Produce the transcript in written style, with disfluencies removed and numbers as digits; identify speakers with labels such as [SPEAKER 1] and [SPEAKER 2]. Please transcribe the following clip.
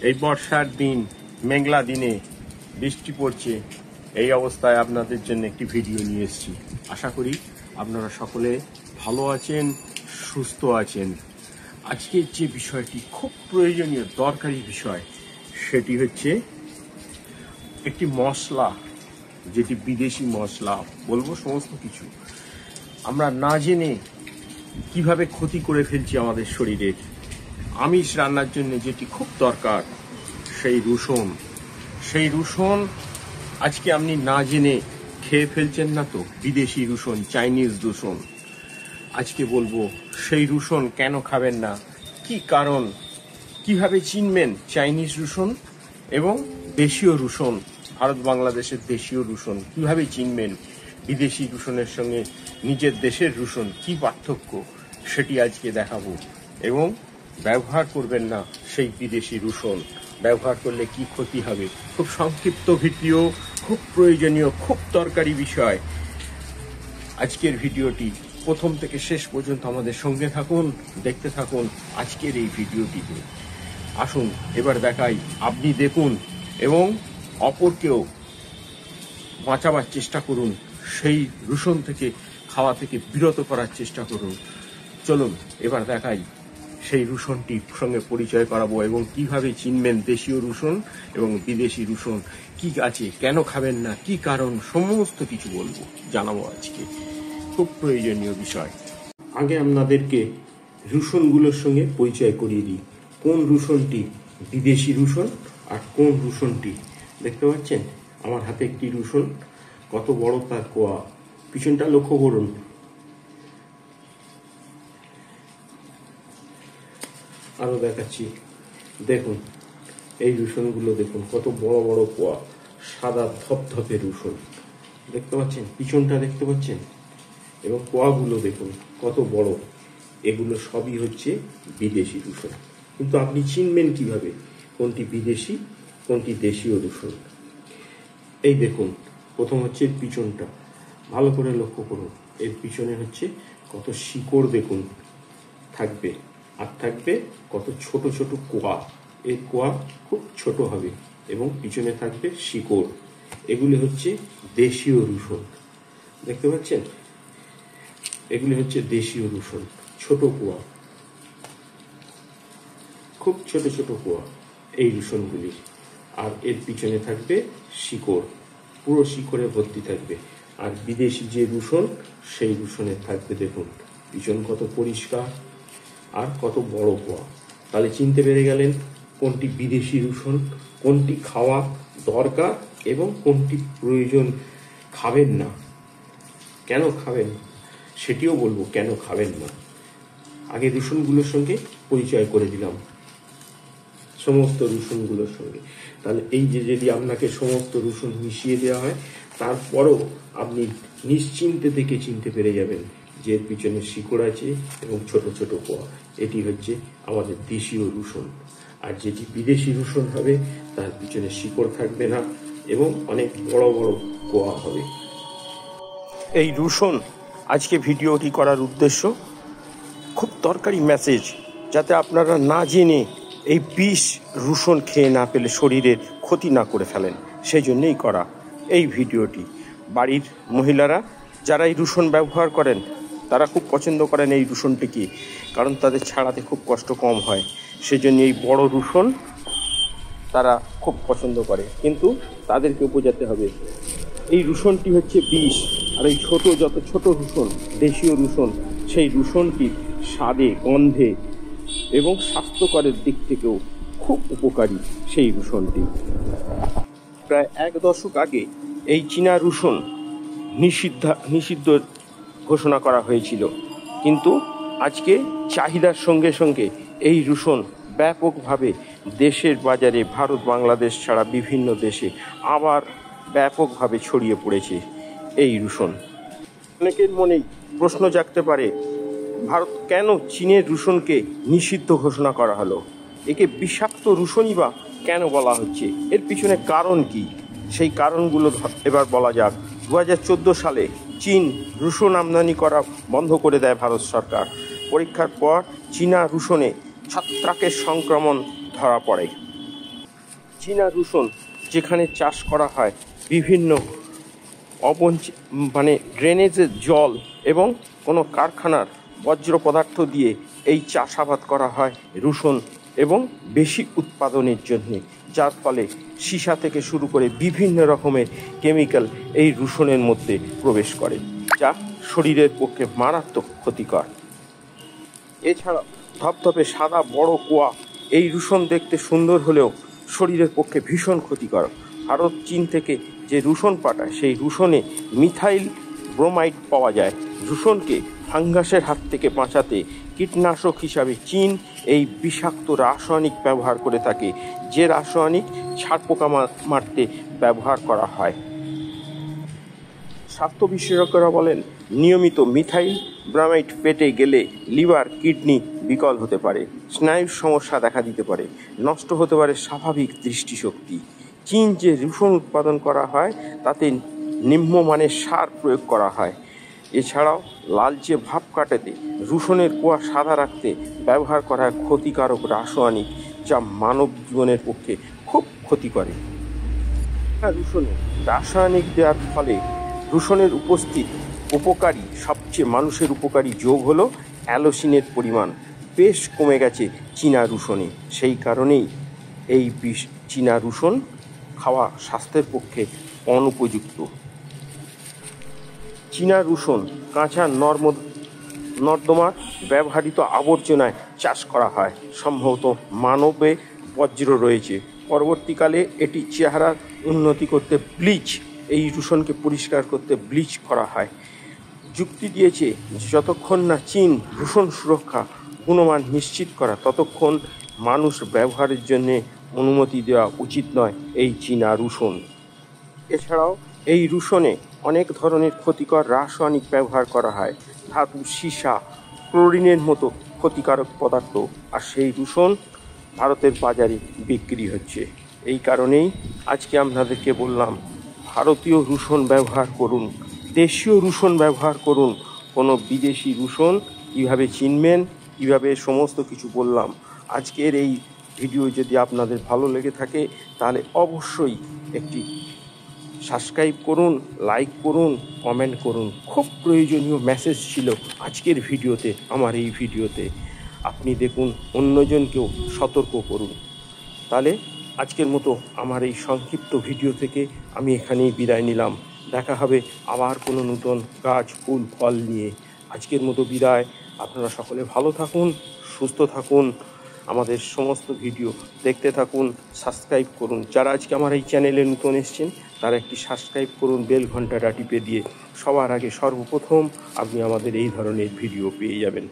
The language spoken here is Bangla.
[SPEAKER 1] এই বর্ষার দিন, মেঘলা দিনে বৃষ্টি পড়ছে, এই অবস্থায় আপনাদের জন্য একটি ভিডিও নিয়ে এসেছি। আশা করি আপনারা সকলে ভালো আছেন, সুস্থ আছেন। আজকের যে বিষয়টি খুব প্রয়োজনীয় দরকারি বিষয়, সেটি হচ্ছে একটি মশলা, যেটি বিদেশি মশলা বলবো। সমস্ত কিছু আমরা না জেনে কিভাবে ক্ষতি করে ফেলছি আমাদের শরীরের। আমিষ রান্নার জন্য যেটি খুব দরকার, সেই রসুন আজকে আপনি না জেনে খেয়ে ফেলছেন না তো? বিদেশি রসুন, চাইনিজ রসুন। আজকে বলবো সেই রসুন কেন খাবেন না, কি কারণ, কিভাবে চিনবেন চাইনিজ রসুন এবং দেশীয় রসুন, ভারত বাংলাদেশের দেশীয় রসুন কিভাবে চিনবেন, বিদেশি রসুনের সঙ্গে নিজের দেশের রসুন কি পার্থক্য, সেটি আজকে দেখাবো। এবং ব্যবহার করবেন না সেই বিদেশি রসুন, ব্যবহার করলে কি ক্ষতি হবে। খুব সংক্ষিপ্ত ভিডিও, খুব প্রয়োজনীয়, খুব দরকারি বিষয়। আজকের ভিডিওটি প্রথম থেকে শেষ পর্যন্ত আমাদের সঙ্গে থাকুন, দেখতে থাকুন আজকের এই ভিডিওটিতে। আসুন এবার দেখাই, আপনি দেখুন এবং অপরকেও বাঁচাবার চেষ্টা করুন, সেই রসুন থেকে খাওয়া থেকে বিরত করার চেষ্টা করুন। চলুন এবার দেখাই, সেই রসুনটির সঙ্গে পরিচয় করাবো এবং কিভাবে চিনবেন দেশীয় রসুন এবং বিদেশি রসুন কি আছে, কেন খাবেন না, কি কারণ, সমস্ত কিছু বলবো, জানাবো আজকে। খুব প্রয়োজনীয় বিষয়। আগে আপনাদেরকে রসুনগুলোর সঙ্গে পরিচয় করিয়ে দিই। কোন রসুনটি বিদেশি রসুন আর কোন রসুনটি, দেখতে পাচ্ছেন আমার হাতে একটি রসুন, কত বড় তার কোয়া, পিছনটা লক্ষ্য করুন। আরো দেখাচ্ছি, দেখুন এই রসুনগুলো দেখুন, কত বড় বড় কোয়া, সাদা ধপধপে রসুন, দেখতে পাচ্ছেন, পিছনটা দেখতে পাচ্ছেন, এবং কোয়াগুলো দেখুন কত বড়। এগুলো সবই হচ্ছে বিদেশি রসুন। কিন্তু আপনি চিনবেন কিভাবে কোনটি বিদেশি, কোনটি দেশীয় রসুন? এই দেখুন, প্রথম হচ্ছে পিছনটা, ভালো করে লক্ষ্য করুন। এর পিছনে হচ্ছে কত শিকড় দেখুন থাকবে, আর থাকবে কত ছোট ছোট কোয়া। এই কোয়া খুব ছোট হবে এবং পিছনে থাকবে শিকড়। এগুলি হচ্ছে দেশীয় রসুন, দেখতে পাচ্ছেন, এগুলি হচ্ছে দেশীয় রসুন। ছোট কোয়া, খুব ছোট ছোট কোয়া এই রসুনগুলি, আর এর পিছনে থাকবে শিকড়, পুরো শিকড়ে ভর্তি থাকবে। আর বিদেশি যে রসুন, সেই রসুনের থাকবে দেখুন পিছন কত পরিষ্কার আর কত বড় কোয়া। তাহলে চিনতে পেরে গেলেন কোনটি বিদেশি রসুন, কোনটি খাওয়া দরকার এবং কোনটি প্রয়োজন খাবেন না। কেন খাবেন সেটিও বলবো, কেন খাবেন না। আগে রসুনগুলোর সঙ্গে পরিচয় করে দিলাম, সমস্ত রসুনগুলোর সঙ্গে। তাহলে এই যে যদি আপনাকে সমস্ত রসুন মিশিয়ে দেওয়া হয়, তারপরও আপনি নিশ্চিন্তে থেকে চিনতে পেরে যাবেন যে এর পিছনে শিকড় আছে এবং ছোট ছোট কোয়া। এটি হচ্ছে আমাদের দেশীয় রসুন। আর যেটি বিদেশি রসুন হবে, তার পিছনে শিকড় থাকবে না এবং অনেক বড় বড় কোয়া হবে। এই রসুন আজকে ভিডিওটি করার উদ্দেশ্য, খুব দরকারি মেসেজ, যাতে আপনারা না জেনে এই বিষ রসুন খেয়ে না পেলে শরীরের ক্ষতি না করে ফেলেন, সেই জন্যই করা এই ভিডিওটি। বাড়ির মহিলারা যারা এই রসুন ব্যবহার করেন, তারা খুব পছন্দ করেন এই রসুনটিকে, কারণ তাদের ছাড়াতে খুব কষ্ট কম হয়। সেজন্য এই বড় রসুন তারা খুব পছন্দ করে, কিন্তু তাদেরকে বোঝাতে হবে এই রসুনটি হচ্ছে বিষ। আর এই যত ছোট রসুন, দেশীয় রসুন, সেই রসুনটির স্বাদে, গন্ধে এবং স্বাস্থ্যকরের দিক থেকেও খুব উপকারী সেই রসুনটি। প্রায় 1 দশক আগে এই চীনা রসুন নিষিদ্ধ ঘোষণা করা হয়েছিল, কিন্তু আজকে চাহিদার সঙ্গে সঙ্গে এই রসুন ব্যাপকভাবে দেশের বাজারে, ভারত বাংলাদেশ ছাড়া বিভিন্ন দেশে আবার ব্যাপকভাবে ছড়িয়ে পড়েছে এই রসুন। অনেকের মনেই প্রশ্ন জাগতে পারে, ভারত কেন চীনের রসুনকে নিষিদ্ধ ঘোষণা করা হলো? একে বিষাক্ত রসুনই বা কেন বলা হচ্ছে? এর পিছনে কারণ কি? সেই কারণগুলো এবার বলা যাক। 2014 সালে চীন রসুন আমদানি করা বন্ধ করে দেয় ভারত সরকার। পরীক্ষার পর চীনা রসুনে ছত্রাকের সংক্রমণ ধরা পড়ে। চীনা রসুন যেখানে চাষ করা হয় বিভিন্ন ড্রেনেজের জল এবং কোনো কারখানার বর্জ্য পদার্থ দিয়ে এই চাষাবাদ করা হয় রসুন এবং বেশি উৎপাদনের জন্যে, যার ফলে সীসা থেকে শুরু করে বিভিন্ন রকমের কেমিক্যাল এই রসুনের মধ্যে প্রবেশ করে, যা শরীরের পক্ষে মারাত্মক ক্ষতিকর। এছাড়া ধপধপে সাদা বড় কোয়া এই রসুন দেখতে সুন্দর হলেও শরীরের পক্ষে ভীষণ ক্ষতিকারক। ভারত চীন থেকে যে রসুন পাঠায় সেই রসুনে মিথাইল ব্রোমাইড পাওয়া যায়। রসুনকে ফাঙ্গাসের হাত থেকে বাঁচাতে কীটনাশক হিসাবে চীন এই বিষাক্ত রাসায়নিক ব্যবহার করে থাকে, যে রাসায়নিক ছারপোকা মারতে ব্যবহার করা হয়। স্বাস্থ্য বিশেষজ্ঞরা বলেন নিয়মিত মিথাইল ব্রোমাইড পেটে গেলে লিভার কিডনি বিকল হতে পারে, স্নায়ুর সমস্যা দেখা দিতে পারে, নষ্ট হতে পারে স্বাভাবিক দৃষ্টিশক্তি। চীন যে রসুন উৎপাদন করা হয় তাতে নিম্নমানের সার প্রয়োগ করা হয়। এছাড়াও লালচে ভাব কাটাতে রসুনের কোয়া সাদা রাখতে ব্যবহার করা হয় ক্ষতিকারক রাসায়নিক, যা মানব জীবনের পক্ষে খুব ক্ষতি করে। রসুনে রাসায়নিক দেওয়ার ফলে রসুনের উপকারী সবচেয়ে মানুষের উপকারী যোগ হলো অ্যালোসিনের পরিমাণ বেশ কমে গেছে চীনা রসুনে। সেই কারণেই এই চীনা রসুন খাওয়া স্বাস্থ্যের পক্ষে অনুপযুক্ত। চীনা রসুন কাঁচা নর্দমার ব্যবহৃত আবর্জনায় চাষ করা হয়, সম্ভবত মানবে বজ্র রয়েছে। পরবর্তীকালে এটি চেহারার উন্নতি করতে এই রসুনকে পরিষ্কার করতে ব্লিচ করা হয়। যুক্তি দিয়েছে যতক্ষণ না চীন রসুন সুরক্ষা গুণমান নিশ্চিত করা ততক্ষণ মানুষ ব্যবহারের জন্যে অনুমতি দেওয়া উচিত নয় এই চীনা রসুন। এছাড়াও এই রসুনে অনেক ধরনের ক্ষতিকর রাসায়নিক ব্যবহার করা হয়, ধাতু, সীসা, ক্লোরিনের মতো ক্ষতিকারক পদার্থ, আর সেই রসুন ভারতের বাজারে বিক্রি হচ্ছে। এই কারণেই আজকে আপনাদেরকে বললাম ভারতীয় রসুন ব্যবহার করুন, দেশীয় রসুন ব্যবহার করুন। কোনো বিদেশি রসুন কীভাবে চিনবেন, কীভাবে সমস্ত কিছু বললাম। আজকের এই ভিডিও যদি আপনাদের ভালো লেগে থাকে তাহলে অবশ্যই একটি সাবস্ক্রাইব করুন, লাইক করুন, কমেন্ট করুন। খুব প্রয়োজনীয় মেসেজ ছিল আজকের ভিডিওতে। আমার এই ভিডিওতে আপনি দেখুন, অন্যজনকেও সতর্ক করুন। তাহলে আজকের মতো আমার এই সংক্ষিপ্ত ভিডিও থেকে আমি এখানেই বিদায় নিলাম। দেখা হবে আবার কোনো নতুন গাছ, ফুল, ফল নিয়ে। আজকের মতো বিদায়। আপনারা সকলে ভালো থাকুন, সুস্থ থাকুন, আমাদের সমস্ত ভিডিও দেখতে থাকুন, সাবস্ক্রাইব করুন। যারা আজকে আমার এই চ্যানেলে নতুন এসেছেন তারা একটি সাবস্ক্রাইব করুন, বেল ঘন্টাটা টিপে দিয়ে। সবার আগে সর্বপ্রথম আপনি আমাদের এই ধরনের ভিডিও পেয়ে যাবেন।